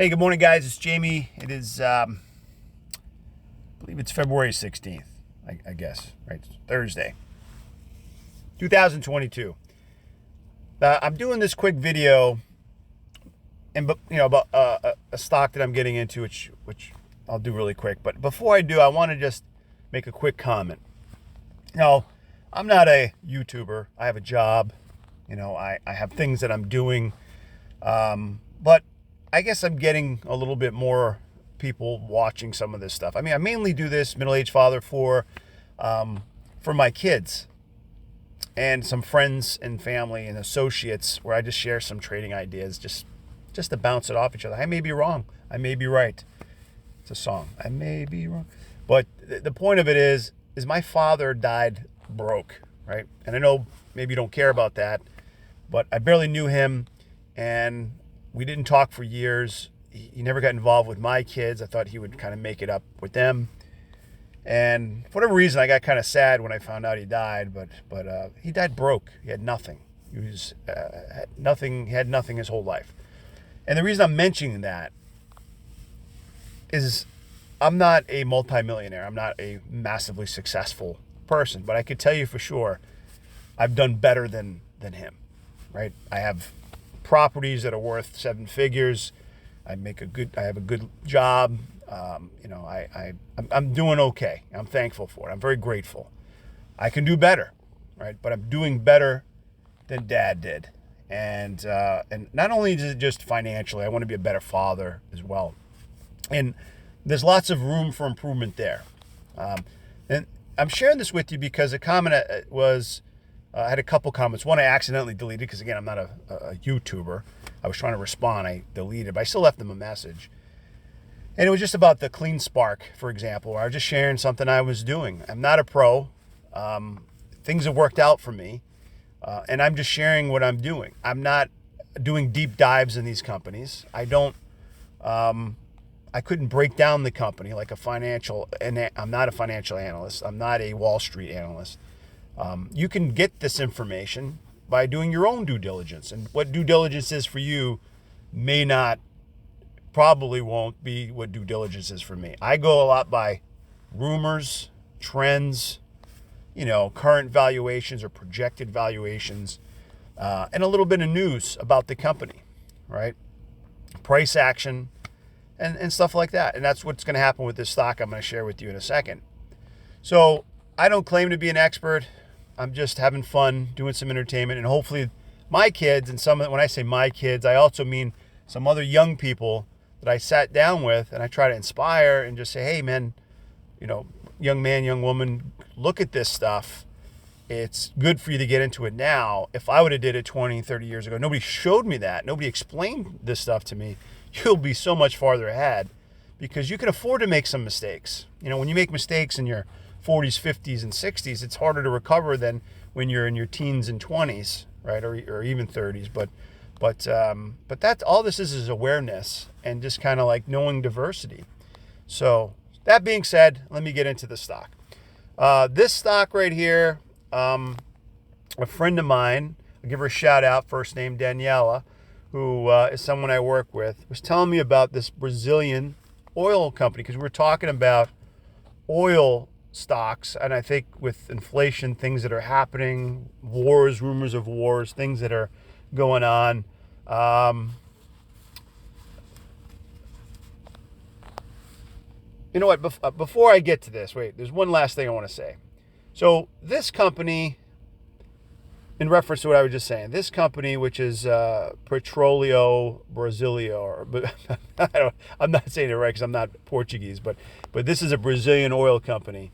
Hey, good morning, guys. It's Jamie. It is, I believe it's February 16th, I guess, right? Thursday, 2022. I'm doing this quick video, and about a stock that I'm getting into, which I'll do really quick. But before I do, I want to just make a quick comment. I'm not a YouTuber. I have a job. I have things that I'm doing, but I guess I'm getting a little bit more people watching some of this stuff. I mainly do this, middle-aged father, for my kids and some friends and family and associates, where I just share some trading ideas, just to bounce it off each other. I may be wrong. I may be right. It's a song. I may be wrong. But the point of it is my father died broke, right? And I know maybe you don't care about that, but I barely knew him, and we didn't talk for years. He never got involved with my kids. I thought he would kind of make it up with them. And for whatever reason, I got kind of sad when I found out he died. But he died broke. He had nothing. He had nothing. He had nothing his whole life. And the reason I'm mentioning that is I'm not a multimillionaire. I'm not a massively successful person. But I could tell you for sure, I've done better than him, right? I have properties that are worth seven figures. I have a good job. I'm doing okay. I'm thankful for it. I'm very grateful. I can do better, right? But I'm doing better than Dad did. And not only is it just financially, I want to be a better father as well. And there's lots of room for improvement there. And I'm sharing this with you because a comment was, I had a couple comments. One I accidentally deleted because, again, I'm not a YouTuber. I was trying to respond. I deleted, but I still left them a message. And it was just about the CleanSpark, for example, where I was just sharing something I was doing. I'm not a pro. Things have worked out for me, and I'm just sharing what I'm doing. I'm not doing deep dives in these companies. I couldn't break down the company like I'm not a financial analyst. I'm not a Wall Street analyst. You can get this information by doing your own due diligence. And what due diligence is for you probably won't be what due diligence is for me. I go a lot by rumors, trends, current valuations or projected valuations, and a little bit of news about the company, right? Price action and stuff like that. And that's what's going to happen with this stock I'm going to share with you in a second. So I don't claim to be an expert. I'm just having fun, doing some entertainment, and hopefully my kids, and when I say my kids, I also mean some other young people that I sat down with, and I try to inspire and just say, hey, man, young man, young woman, look at this stuff. It's good for you to get into it now. If I would have did it 20, 30 years ago, nobody showed me that. Nobody explained this stuff to me. You'll be so much farther ahead because you can afford to make some mistakes. When you make mistakes in your 40s, 50s, and 60s, it's harder to recover than when you're in your teens and 20s, right, or even 30s. But that's all this is awareness and just kind of like knowing diversity. So that being said, let me get into the stock. This stock right here, a friend of mine, I'll give her a shout out, first name Daniela, who is someone I work with, was telling me about this Brazilian oil company, because we were talking about oil stocks, and I think with inflation, things that are happening, wars, rumors of wars, things that are going on. You know what? Before I get to this, wait, there's one last thing I want to say. So this company, in reference to what I was just saying, this company, which is Petróleo Brasileiro, I'm not saying it right because I'm not Portuguese, but this is a Brazilian oil company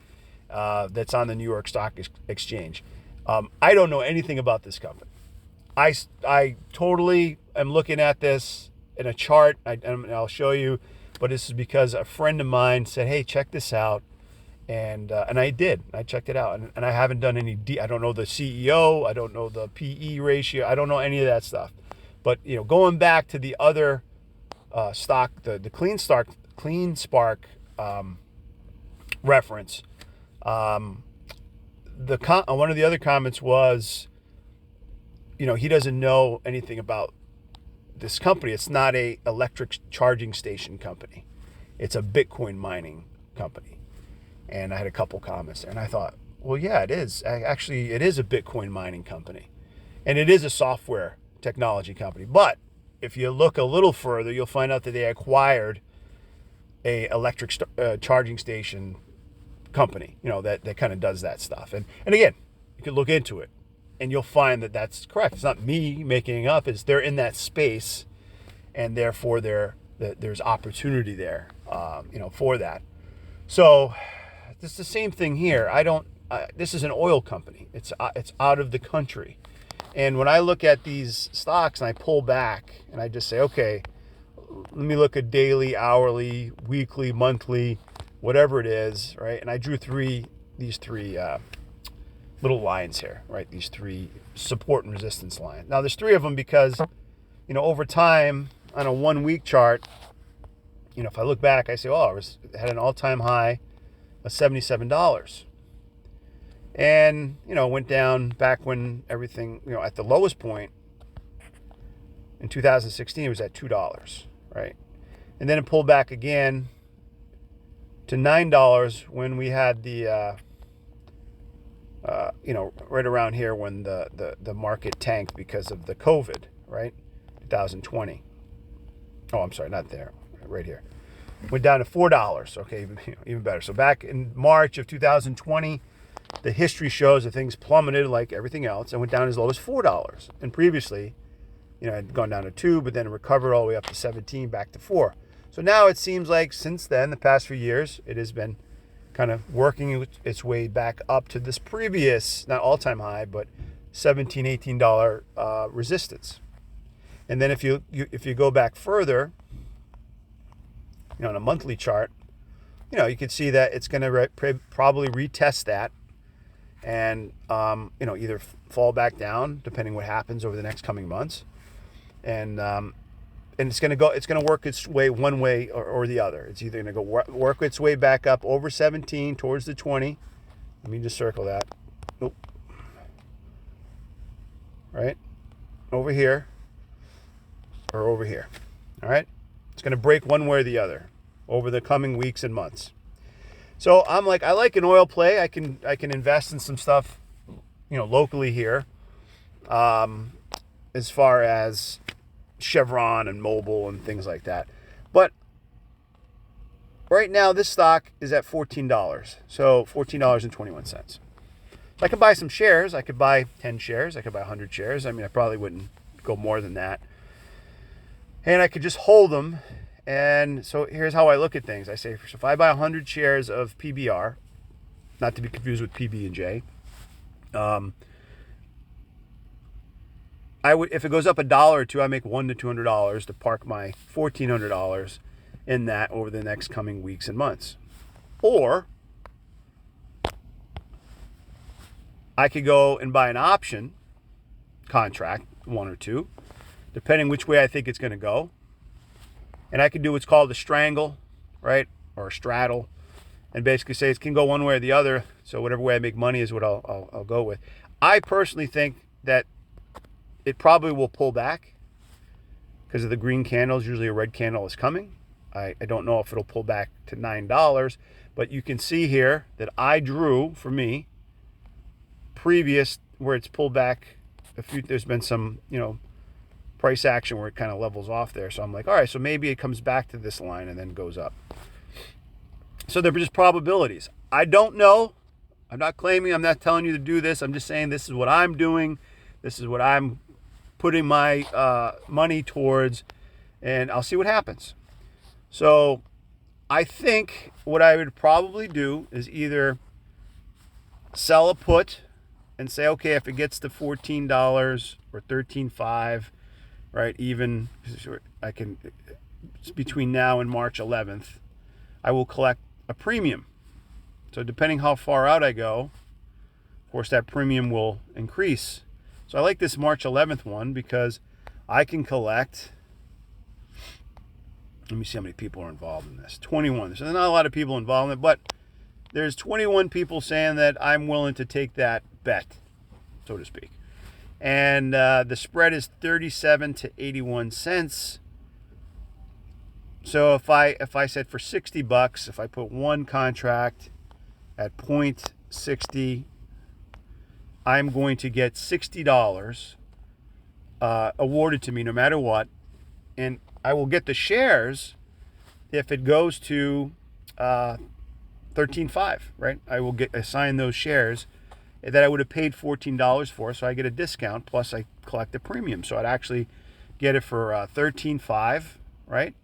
that's on the New York Stock Exchange. I don't know anything about this company. I totally am looking at this in a chart, and I'll show you, but this is because a friend of mine said, hey, check this out. And I did. I checked it out. And I haven't done any, I don't know the CEO. I don't know the PE ratio. I don't know any of that stuff. But, going back to the other stock, the CleanSpark reference, one of the other comments was, he doesn't know anything about this company, it's not a electric charging station company. It's a Bitcoin mining company. And I had a couple comments there, and I thought, well, yeah, it is. Actually, it is a Bitcoin mining company, and it is a software technology company. But if you look a little further, you'll find out that they acquired a electric charging station company, that kind of does that stuff. And again, you can look into it, and you'll find that that's correct. It's not me making it up. It's they're in that space, and therefore there's opportunity there, for that. So it's the same thing here. This is an oil company. It's out of the country. And when I look at these stocks and I pull back and I just say, okay, let me look at daily, hourly, weekly, monthly, whatever it is, right? And I drew these three little lines here, right? These three support and resistance lines. Now there's three of them because, over time on a 1 week chart, if I look back, I say, it had an all-time high of $77. And, went down back when everything, at the lowest point in 2016, it was at $2, right? And then it pulled back again to $9 when we had the, right around here when the market tanked because of the COVID, right? 2020. Oh, I'm sorry, not there, right here. Went down to $4. Okay, even better. So back in March of 2020, the history shows that things plummeted like everything else and went down as low as $4. And previously, it had gone down to $2, but then it recovered all the way up to 17, back to $4. So now it seems like since then, the past few years, it has been kind of working its way back up to this previous, not all-time high, but $17, $18 resistance. And then if you go back further, on a monthly chart, you can see that it's going to probably retest that and, either fall back down depending what happens over the next coming months. And it's going to work its way one way or the other. It's either going to go work its way back up over 17 towards the 20. Let me just circle that. Nope. Right? Over here or over here. All right? It's going to break one way or the other over the coming weeks and months. So I'm like, I like an oil play. I can invest in some stuff, locally here. As far as Chevron and Mobil and things like that. But right now this stock is at $14. So $14.21. I could buy some shares. I could buy 10 shares. I could buy 100 shares. I probably wouldn't go more than that. And I could just hold them. And so here's how I look at things. I say, if I buy 100 shares of PBR, not to be confused with PB&J, if it goes up $1 or $2, I make $100 to $200 to park my $1,400 in that over the next coming weeks and months. Or I could go and buy an option contract, 1 or 2, depending which way I think it's going to go. And I could do what's called a strangle, right? Or a straddle. And basically say it can go one way or the other. So whatever way I make money is what I'll go with. I personally think that it probably will pull back because of the green candles. Usually a red candle is coming. I don't know if it'll pull back to $9. But you can see here that I drew, for me, previous where it's pulled back. There's been some, price action where it kind of levels off there. So I'm like, all right, so maybe it comes back to this line and then goes up. So they're just probabilities. I don't know. I'm not claiming, I'm not telling you to do this. I'm just saying this is what I'm doing. This is what I'm putting my money towards, and I'll see what happens. So I think what I would probably do is either sell a put and say, okay, if it gets to $14 or $13.5, right, even I can, between now and March 11th, I will collect a premium. So depending how far out I go, of course, that premium will increase. So I like this March 11th one because I can collect, let me see how many people are involved in this. 21. So there's not a lot of people involved in it, but there's 21 people saying that I'm willing to take that bet, so to speak. And the spread is 37 to 81 cents. So if I said for $60, if I put one contract at 0.60, I'm going to get $60 awarded to me no matter what, and I will get the shares if it goes to 13.5, right? I will get assigned those shares that I would have paid $14 for, so I get a discount plus I collect a premium. So I'd actually get it for 13.5, right?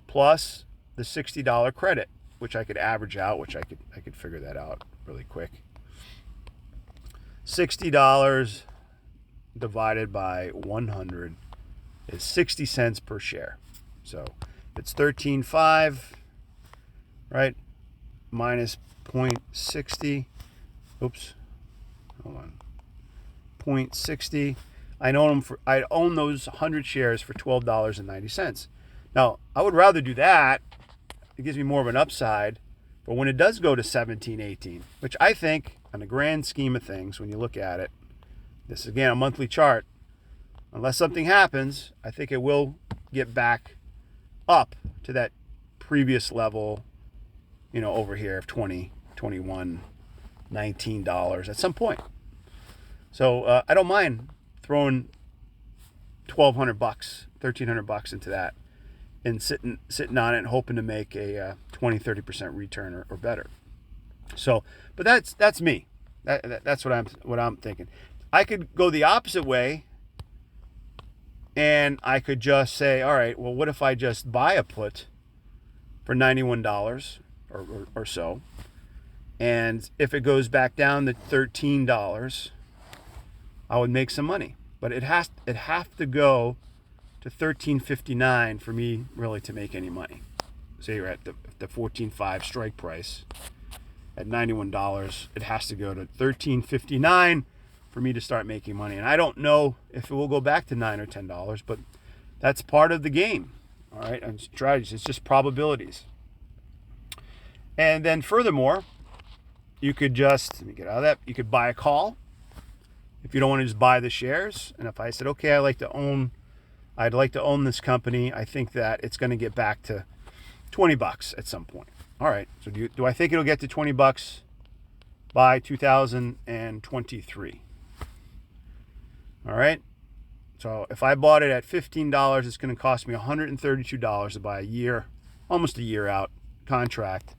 Plus the $60 credit, which I could average out, which I could figure that out really quick. $60 divided by 100 is 60 cents per share. So it's 13.5, right? Minus 0.60. Oops. Hold on. 0.60. I own those 100 shares for $12.90. Now, I would rather do that. It gives me more of an upside. But when it does go to 17, 18, which I think, on the grand scheme of things, when you look at it, this is again a monthly chart. Unless something happens, I think it will get back up to that previous level, over here of 20, 21, $19 at some point. So I don't mind throwing $1,200, $1,300 into that and sitting on it and hoping to make a 20, 30% return or better. So, but that's me. That's what I'm thinking. I could go the opposite way, and I could just say, all right, well, what if I just buy a put for $91 or so, and if it goes back down to $13, I would make some money. But it has to go to $13.59 for me really to make any money. Say you're at the $14.5 strike price at $91, it has to go to $13.59 for me to start making money. And I don't know if it will go back to $9 or $10, but that's part of the game. All right, and strategies. It's just probabilities. And then furthermore, you could just, let me get out of that, you could buy a call if you don't want to just buy the shares. And if I said, okay, I'd like to own this company, I think that it's going to get back to $20 at some point. All right, so do I think it'll get to $20 by 2023? All right, so if I bought it at $15, it's going to cost me $132 to buy almost a year out contract,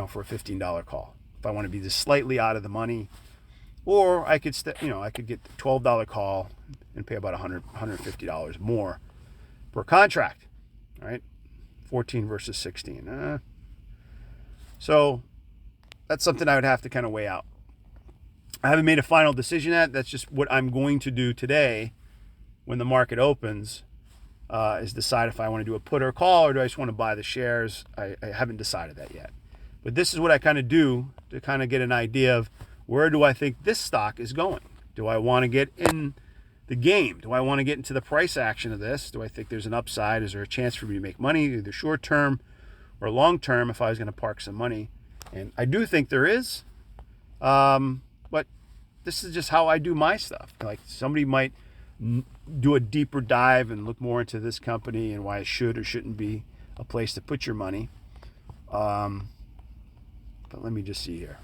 for a $15 call. If I want to be just slightly out of the money, or I could get the $12 call and pay about $150 more per contract, right? 14 versus 16. So that's something I would have to kind of weigh out. I haven't made a final decision yet. That's just what I'm going to do today when the market opens, is decide if I want to do a put or call, or do I just want to buy the shares. I haven't decided that yet. But this is what I kind of do to kind of get an idea of where do I think this stock is going. Do I want to get in the game? Do I want to get into the price action of this? Do I think there's an upside? Is there a chance for me to make money, either short term or long term, if I was going to park some money? And I do think there is. But this is just how I do my stuff. Like, somebody might do a deeper dive and look more into this company and why it should or shouldn't be a place to put your money. But let me just see here.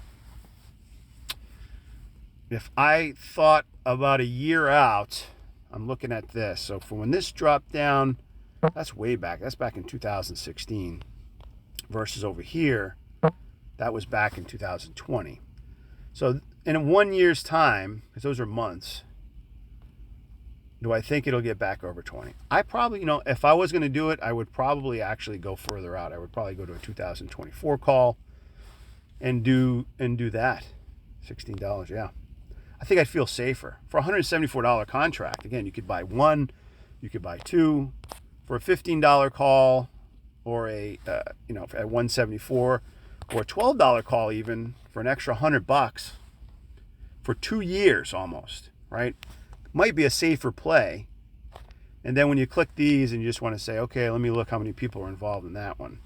If I thought about a year out, I'm looking at this. So for when this dropped down, that's way back. That's back in 2016 versus over here, that was back in 2020. So in 1 year's time, because those are months, do I think it'll get back over 20? I probably, if I was going to do it, I would probably actually go further out. I would probably go to a 2024 call and do that. $16, yeah. I think I'd feel safer. For a $174 contract, again, you could buy one, you could buy two. For a $15 call, or at 174, or a $12 call even, for an extra $100 for 2 years almost, right? Might be a safer play. And then when you click these and you just want to say, okay, let me look how many people are involved in that one.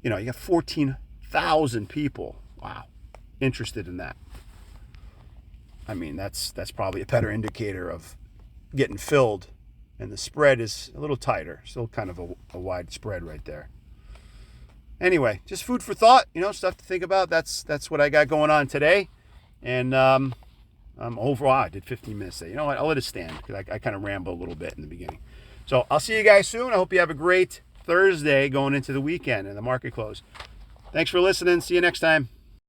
You got 14,000 people, wow, interested in that. I mean, that's probably a better indicator of getting filled. And the spread is a little tighter. Still kind of a wide spread right there. Anyway, just food for thought, stuff to think about. That's what I got going on today. And overall, I did 15 minutes there. You know what? I'll let it stand because I kind of rambled a little bit in the beginning. So I'll see you guys soon. I hope you have a great Thursday going into the weekend and the market close. Thanks for listening. See you next time.